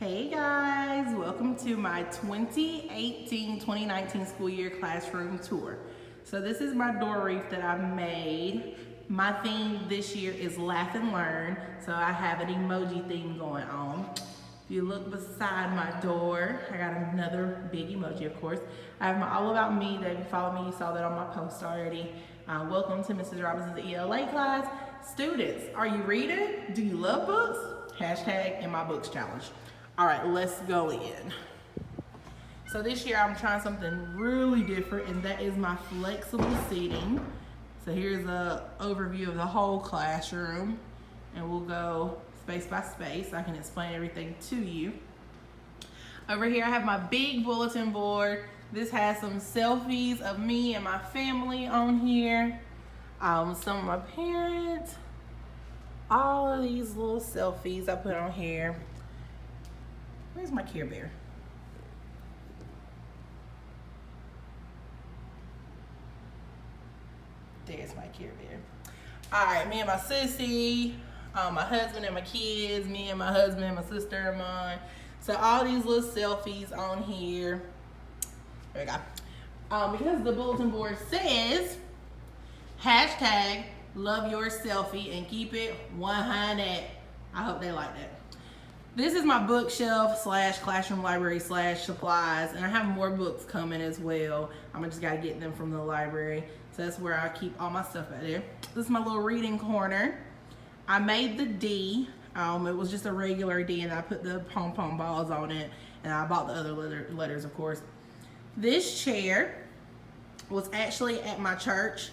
Hey guys, welcome to my 2018-2019 school year classroom tour. So this is my door wreath that I've made. My theme this year is laugh and learn. So I have an emoji theme going on. If you look beside my door, I got another big emoji, of course. I have my All About Me that if you follow me, you saw that on my post already. Welcome to Mrs. Robinson's ELA class. Students, are you reading? Do you love books? Hashtag in my books challenge. All right, let's go in. So this year I'm trying something really different, and that is my flexible seating. So here's an overview of the whole classroom, and we'll go space by space. I can explain everything to you. Over here I have my big bulletin board. This has some selfies of me and my family on here. Some of my parents. All of these little selfies I put on here. Where's my Care Bear? There's my Care Bear. All right, me and my sissy, my husband and my kids, me and my husband and my sister and mine. So all these little selfies on here. There we go. Because the bulletin board says, hashtag love your selfie and keep it 100. I hope they like that. This is my bookshelf / classroom library / supplies, and I have more books coming as well. I just gotta get them from the library. So that's where I keep all my stuff at there. This is my little reading corner. I made the D. It was just a regular D, and I put the pom-pom balls on it, and I bought the other letters, of course. This chair was actually at my church,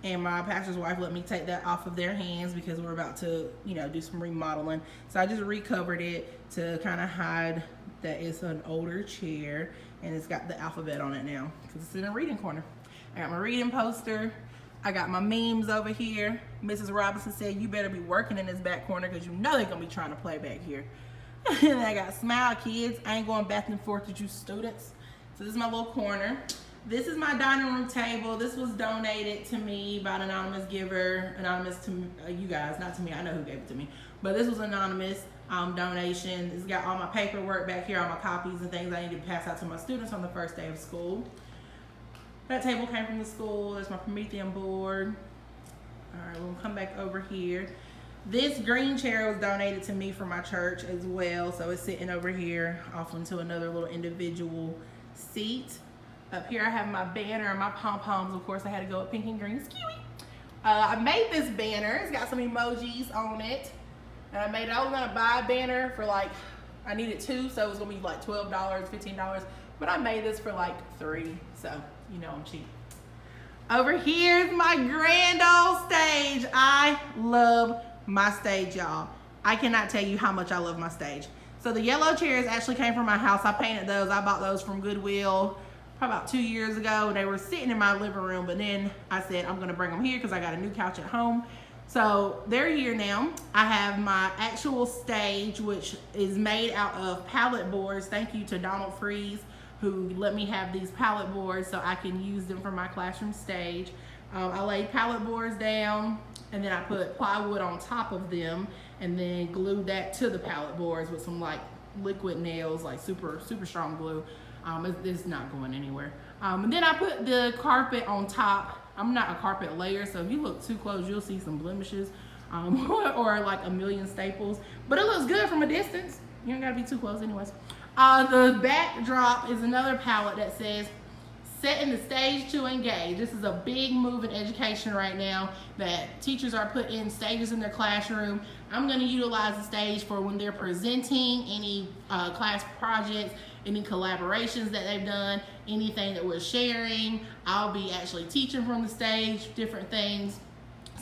and my pastor's wife let me take that off of their hands because we're about to, do some remodeling. So I just recovered it to kind of hide that it's an older chair, and it's got the alphabet on it now because it's in a reading corner. I got my reading poster. I got my memes over here. Mrs. Robinson said, you better be working in this back corner because you know they're going to be trying to play back here. And I got smile kids. I ain't going back and forth with you students. So this is my little corner. This is my dining room table. This was donated to me by an anonymous giver. Anonymous to you guys, not to me. I know who gave it to me. But this was an anonymous donation. It's got all my paperwork back here, all my copies and things I need to pass out to my students on the first day of school. That table came from the school. There's my Promethean board. All right, we'll come back over here. This green chair was donated to me from my church as well. So it's sitting over here off into another little individual seat. Up here I have my banner and my pom-poms. Of course, I had to go with pink and green. Skewy. I made this banner. It's got some emojis on it. And I was gonna buy a banner for I needed 2, so it was gonna be like $12, $15. But I made this for like 3, so I'm cheap. Over here is my grand old stage. I love my stage, y'all. I cannot tell you how much I love my stage. So the yellow chairs actually came from my house. I painted those. I bought those from Goodwill probably about 2 years ago, and they were sitting in my living room, but then I said I'm gonna bring them here because I got a new couch at home. So they're here now. I have my actual stage, which is made out of pallet boards. Thank you to Donald Freeze, who let me have these pallet boards so I can use them for my classroom stage. I laid pallet boards down, and then I put plywood on top of them, and then glued that to the pallet boards with some liquid nails, super strong glue. It's not going anywhere. And then I put the carpet on top. I'm not a carpet layer, so if you look too close, you'll see some blemishes or a million staples. But it looks good from a distance. You don't gotta be too close anyways. The backdrop is another palette that says, setting the stage to engage. This is a big move in education right now that teachers are putting stages in their classroom. I'm gonna utilize the stage for when they're presenting any class projects, any collaborations that they've done, anything that we're sharing. I'll be actually teaching from the stage, different things.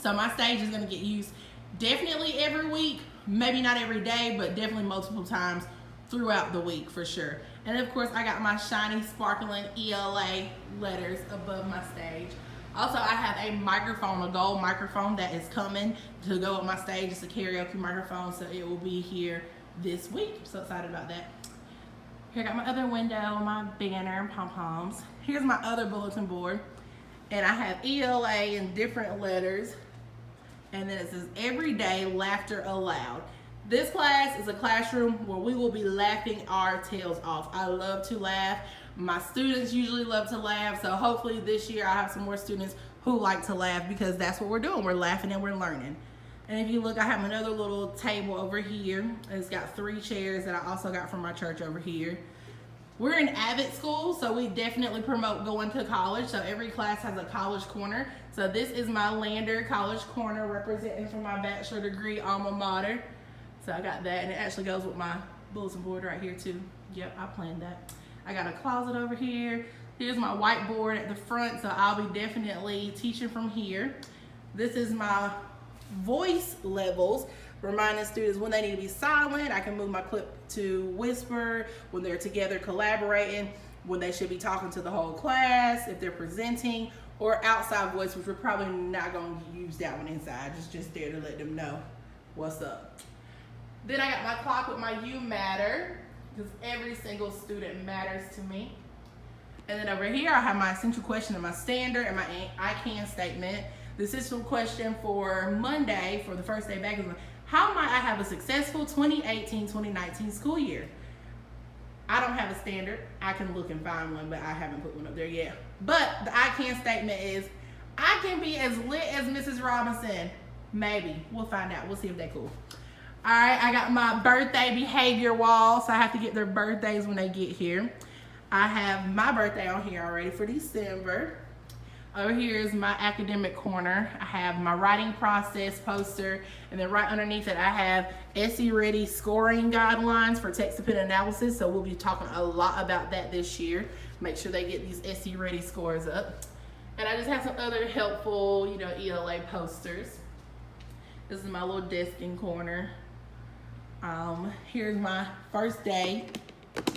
So my stage is gonna get used definitely every week, maybe not every day, but definitely multiple times throughout the week for sure. And of course I got my shiny, sparkling ELA letters above my stage. Also, I have a microphone, a gold microphone that is coming to go with my stage. It's a karaoke microphone, so it will be here this week. I'm so excited about that. Here I got my other window, my banner and pom-poms. Here's my other bulletin board. And I have ELA in different letters. And then it says, everyday laughter allowed. This class is a classroom where we will be laughing our tails off. I love to laugh. My students usually love to laugh, so hopefully this year I have some more students who like to laugh, because that's what we're doing. We're laughing and we're learning. And if you look, I have another little table over here. It's got 3 chairs that I also got from my church over here. We're an AVID school, so we definitely promote going to college. So every class has a college corner. So this is my Lander College Corner, representing for my bachelor degree alma mater. So I got that, and it actually goes with my bulletin board right here too. Yep, I planned that. I got a closet over here. Here's my whiteboard at the front, so I'll be definitely teaching from here. This is my voice levels, reminding students when they need to be silent. I can move my clip to whisper, when they're together collaborating, when they should be talking to the whole class, if they're presenting, or outside voice, which we're probably not going to use that one inside, just there to let them know what's up. Then I got my clock with my You Matter, because every single student matters to me. And then over here I have my essential question and my standard and my I can statement. The essential question for Monday, for the first day back, is how might I have a successful 2018-2019 school year? I don't have a standard. I can look and find one, but I haven't put one up there yet. But the I can statement is, I can be as lit as Mrs. Robinson. Maybe. We'll find out. We'll see if they're cool. All right, I got my birthday behavior wall, so I have to get their birthdays when they get here. I have my birthday on here already for December. Over here is my academic corner. I have my writing process poster, and then right underneath it I have SE Ready scoring guidelines for text-to-pen analysis, so we'll be talking a lot about that this year. Make sure they get these SE Ready scores up. And I just have some other helpful, ELA posters. This is my little desking corner. Here's my first day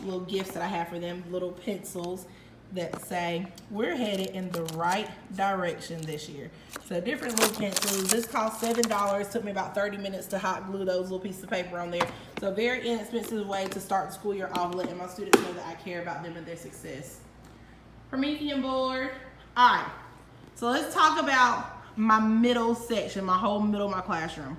little gifts that I have for them, little pencils that say we're headed in the right direction this year. So different little pencils. This cost $7. Took me about 30 minutes to hot glue those little pieces of paper on there. So a very inexpensive way to start the school year off, letting my students know that I care about them and their success. Promethean board. All right, so let's talk about my middle section, my whole middle of my classroom.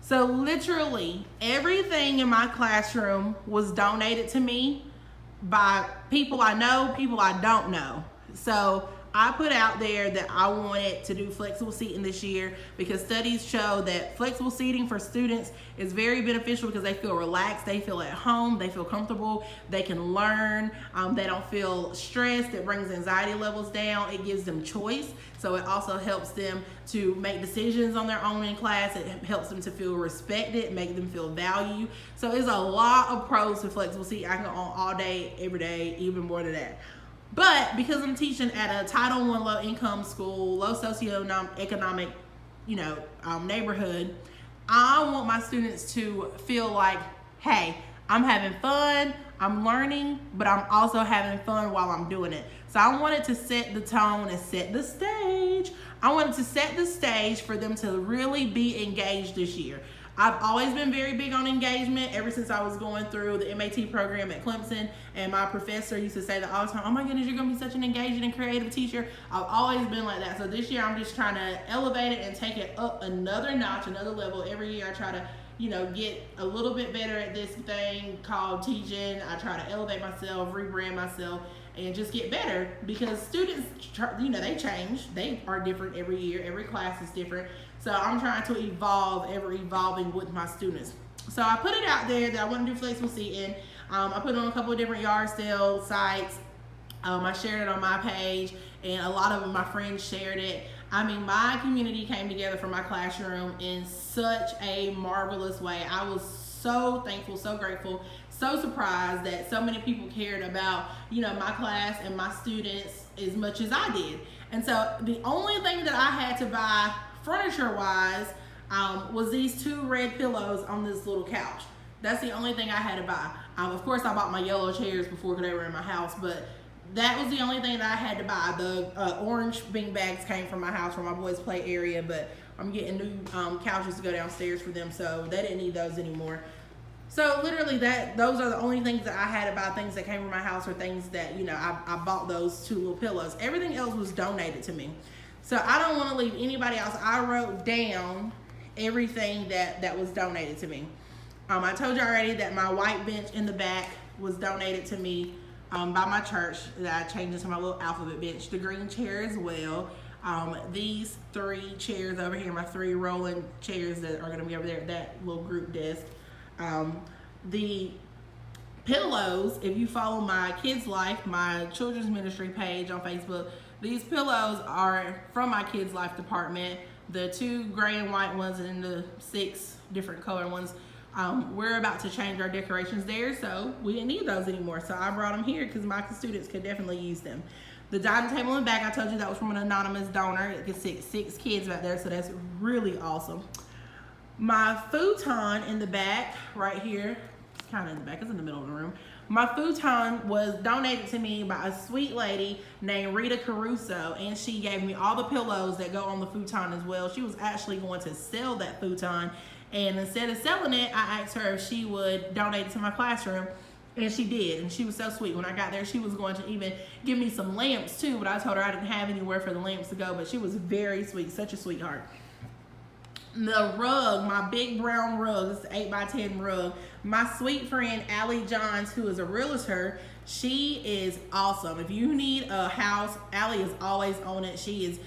So literally everything in my classroom was donated to me by people I know, people I don't know. So I put out there that I wanted to do flexible seating this year, because studies show that flexible seating for students is very beneficial, because they feel relaxed, they feel at home, they feel comfortable, they can learn, they don't feel stressed. It brings anxiety levels down, it gives them choice. So it also helps them to make decisions on their own in class. It helps them to feel respected, make them feel valued. So there's a lot of pros to flexible seating. I can go on all day, every day, even more than that. But because I'm teaching at a Title I low income school, low socioeconomic, neighborhood, I want my students to feel like, hey, I'm having fun, I'm learning, but I'm also having fun while I'm doing it. So I wanted to set the tone and set the stage. I wanted to set the stage for them to really be engaged this year. I've always been very big on engagement ever since I was going through the MAT program at Clemson, and my professor used to say that all the time, oh my goodness, you're gonna be such an engaging and creative teacher. I've always been like that. So this year I'm just trying to elevate it and take it up another notch, another level. Every year I try to, get a little bit better at this thing called teaching. I try to elevate myself, rebrand myself, and just get better, because students, they change. They are different every year. Every class is different. So I'm trying to evolve, ever evolving with my students. So I put it out there that I want to do flexible seating. I put it on a couple of different yard sale sites. I shared it on my page, and a lot of my friends shared it. I mean, my community came together for my classroom in such a marvelous way. I was so thankful, so grateful, so surprised that so many people cared about, my class and my students as much as I did. And so the only thing that I had to buy furniture-wise was these 2 red pillows on this little couch. That's the only thing I had to buy. Of course, I bought my yellow chairs before, because they were in my house, but that was the only thing that I had to buy. The orange bean bags came from my house, from my boys' play area, but I'm getting new couches to go downstairs for them, so they didn't need those anymore. So literally those are the only things that I had to buy, things that came from my house, or things that, I bought those 2 little pillows. Everything else was donated to me. So I don't want to leave anybody else. I wrote down everything that was donated to me. I told you already that my white bench in the back was donated to me by my church. That I changed into my little alphabet bench. The green chair as well. These 3 chairs over here, my 3 rolling chairs that are going to be over there at that little group desk. The pillows, if you follow my Kids Life, my children's ministry page on Facebook, these pillows are from my Kids Life department. The 2 gray and white ones and the 6 different color ones. We're about to change our decorations there, so we didn't need those anymore. So I brought them here because my students could definitely use them. The dining table in the back, I told you that was from an anonymous donor. It could sit 6 kids back there, so that's really awesome. My futon in the back, right here, it's kind of in the back, it's in the middle of the room. My futon was donated to me by a sweet lady named Rita Caruso, and she gave me all the pillows that go on the futon as well. She was actually going to sell that futon, and instead of selling it, I asked her if she would donate it to my classroom, and she did, and she was so sweet. When I got there, she was going to even give me some lamps too, but I told her I didn't have anywhere for the lamps to go, but she was very sweet, such a sweetheart. The rug, my big brown rug, it's an 8x10 rug. My sweet friend, Allie Johns, who is a realtor, she is awesome. If you need a house, Allie is always on it. She is,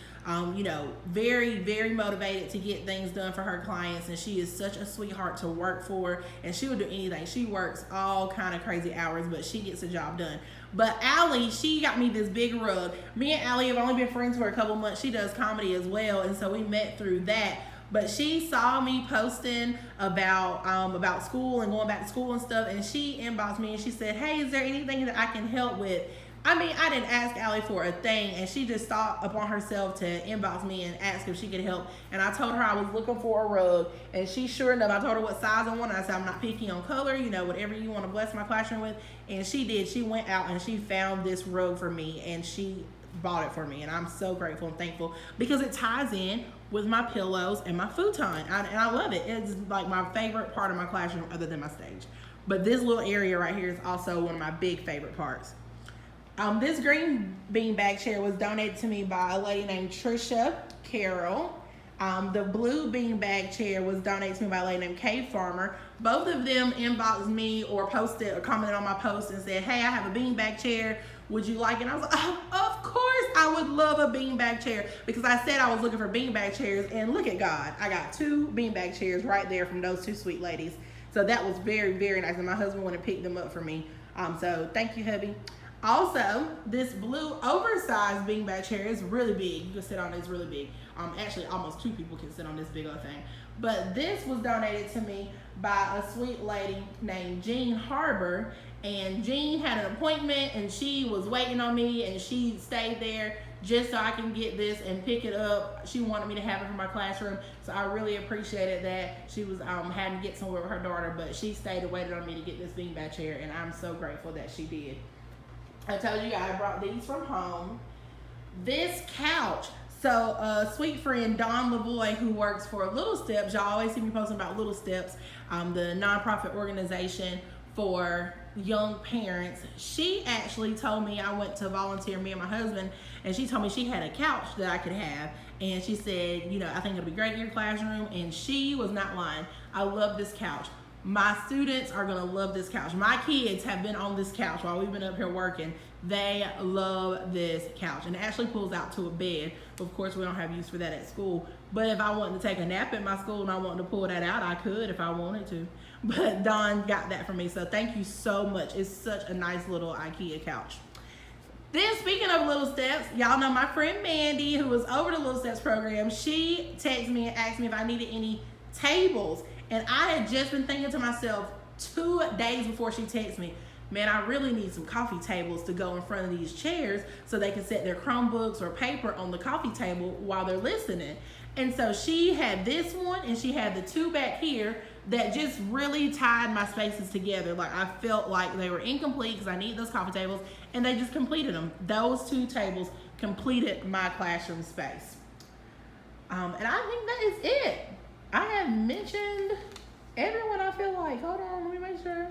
very, very motivated to get things done for her clients, and she is such a sweetheart to work for, and she will do anything. She works all kind of crazy hours, but she gets the job done. But Allie, she got me this big rug. Me and Allie have only been friends for a couple months. She does comedy as well, and so we met through that. But she saw me posting about school and going back to school and stuff, and she inboxed me and she said, "Hey, is there anything that I can help with?" I mean, I didn't ask Allie for a thing, and she just thought upon herself to inbox me and ask if she could help. And I told her I was looking for a rug, and she sure enough, I told her what size I wanted. I said, I'm not picky on color, whatever you want to bless my classroom with. And she did. She went out and she found this rug for me, and she bought it for me, and I'm so grateful and thankful because it ties in with my pillows and my futon, and I love it. It's like my favorite part of my classroom other than my stage. But this little area right here is also one of my big favorite parts. This green beanbag chair was donated to me by a lady named Trisha Carroll. The blue beanbag chair was donated to me by a lady named Kay Farmer. Both of them inboxed me or posted or commented on my post and said, "Hey, I have a beanbag chair. Would you like it?" And I was like, "Oh, of course I would love a beanbag chair," because I said I was looking for beanbag chairs, and look at God. I got 2 beanbag chairs right there from those 2 sweet ladies. So that was very, very nice, and my husband went and picked them up for me. So thank you, hubby. Also, this blue oversized beanbag chair is really big. You can sit on it, it's really big. Actually, almost 2 people can sit on this big old thing. But this was donated to me by a sweet lady named Jean Harbor. And Jean had an appointment, and she was waiting on me, and she stayed there just so I can get this and pick it up. She wanted me to have it for my classroom, so I really appreciated that. She was having to get somewhere with her daughter, but she stayed and waited on me to get this beanbag chair, and I'm so grateful that she did. I told you I brought these from home. This couch. So sweet friend Dawn Lavoie, who works for Little Steps, y'all always see me posting about Little Steps, the nonprofit organization for young parents. She actually told me, I went to volunteer, me and my husband, and she told me she had a couch that I could have, and she said, I think it'll be great in your classroom, and she was not lying. I love this couch. My students are gonna love this couch. My kids have been on this couch while we've been up here working. They love this couch, and it actually pulls out to a bed. Of course, we don't have use for that at school, but if I wanted to take a nap at my school and I wanted to pull that out, I could if I wanted to. But Dawn got that for me, so thank you so much. It's such a nice little IKEA couch. Then speaking of Little Steps, y'all know my friend Mandy, who was over the Little Steps program, she texted me and asked me if I needed any tables. And I had just been thinking to myself 2 days before she texted me, man, I really need some coffee tables to go in front of these chairs so they can set their Chromebooks or paper on the coffee table while they're listening. And so she had this one, and she had the 2 back here that just really tied my spaces together. Like, I felt like they were incomplete because I need those coffee tables, and they just completed them. Those 2 tables completed my classroom space. And I think that is it. I have mentioned everyone, I feel like. Hold on, let me make sure.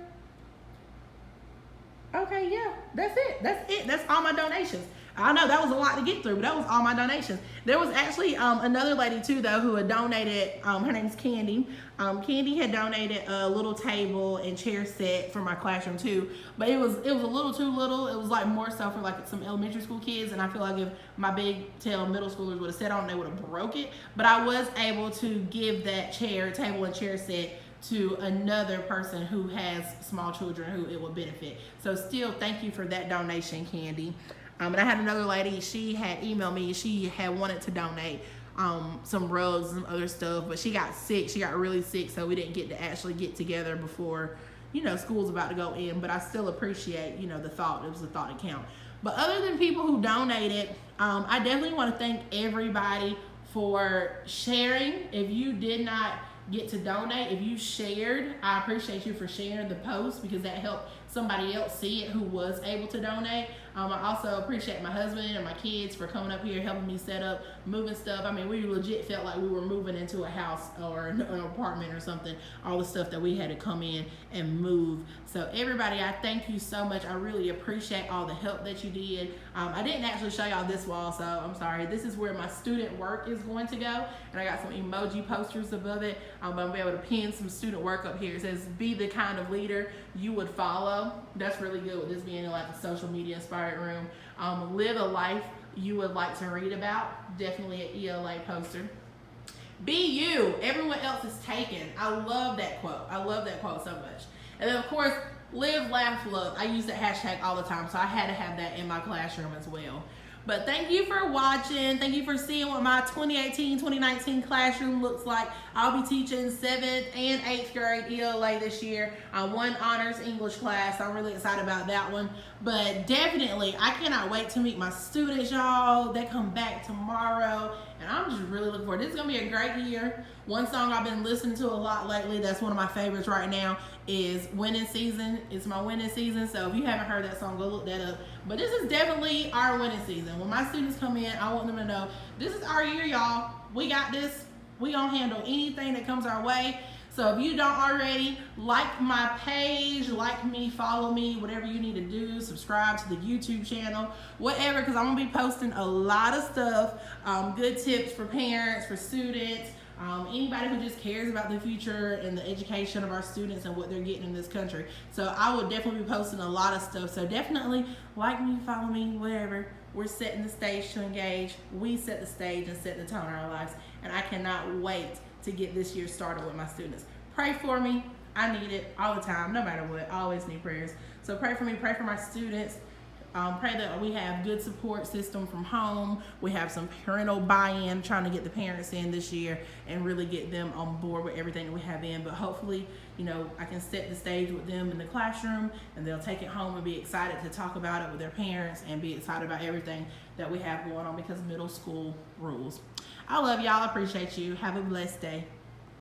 Okay, yeah, that's it. That's all my donations. I know that was a lot to get through, but that was all my donations. There was actually another lady too though who had donated. Her name's Candy. Candy had donated a little table and chair set for my classroom too, but it was a little too little. It was like more so for like some elementary school kids, and I feel like if my big tail middle schoolers would have sat on it, they would have broke it. But I was able to give that table and chair set to another person who has small children who it would benefit. So still, thank you for that donation, Candy. And I had another lady, she had emailed me, she had wanted to donate some rugs and other stuff, but she got sick, she got really sick, so we didn't get to actually get together before, school's about to go in, but I still appreciate, the thought. It was a thought that count. But other than people who donated, I definitely want to thank everybody for sharing. If you did not get to donate, if you shared, I appreciate you for sharing the post because that helped somebody else see it who was able to donate. I also appreciate my husband and my kids for coming up here, helping me set up, moving stuff. I mean, we legit felt like we were moving into a house or an apartment or something, all the stuff that we had to come in and move. So everybody, I thank you so much. I really appreciate all the help that you did. I didn't actually show y'all this wall, so I'm sorry. This is where my student work is going to go, and I got some emoji posters above it. I'm gonna be able to pin some student work up here. It says, be the kind of leader you would follow. That's really good with this being like a social media inspired room. Live a life you would like to read about. Definitely an ELA poster. Be you. Everyone else is taken. I love that quote. I love that quote so much. And then of course, live, laugh, love. I use that hashtag all the time, so I had to have that in my classroom as well. But thank you for watching. Thank you for seeing what my 2018-2019 classroom looks like. I'll be teaching 7th and 8th grade ELA this year. One honors English class. I'm really excited about that one. But definitely, I cannot wait to meet my students, y'all. They come back tomorrow, and I'm just really looking forward. This is going to be a great year. One song I've been listening to a lot lately, that's one of my favorites right now, is Winning Season. It's my winning season, so if you haven't heard that song, go look that up. But this is definitely our winning season. When my students come in, I want them to know, this is our year, y'all. We got this. We gonna handle anything that comes our way. So if you don't already, like my page, like me, follow me, whatever you need to do, subscribe to the YouTube channel, whatever, because I'm gonna be posting a lot of stuff, good tips for parents, for students, anybody who just cares about the future and the education of our students and what they're getting in this country. So I will definitely be posting a lot of stuff. So definitely like me, follow me, whatever. We're setting the stage to engage. We set the stage and set the tone in our lives. And I cannot wait to get this year started with my students. Pray for me. I need it all the time, no matter what. I always need prayers. So pray for me, pray for my students. Pray that we have good support system from home. We have some parental buy-in, trying to get the parents in this year and really get them on board with everything that we have in. But hopefully, I can set the stage with them in the classroom and they'll take it home and be excited to talk about it with their parents and be excited about everything that we have going on because middle school rules. I love y'all. I appreciate you. Have a blessed day.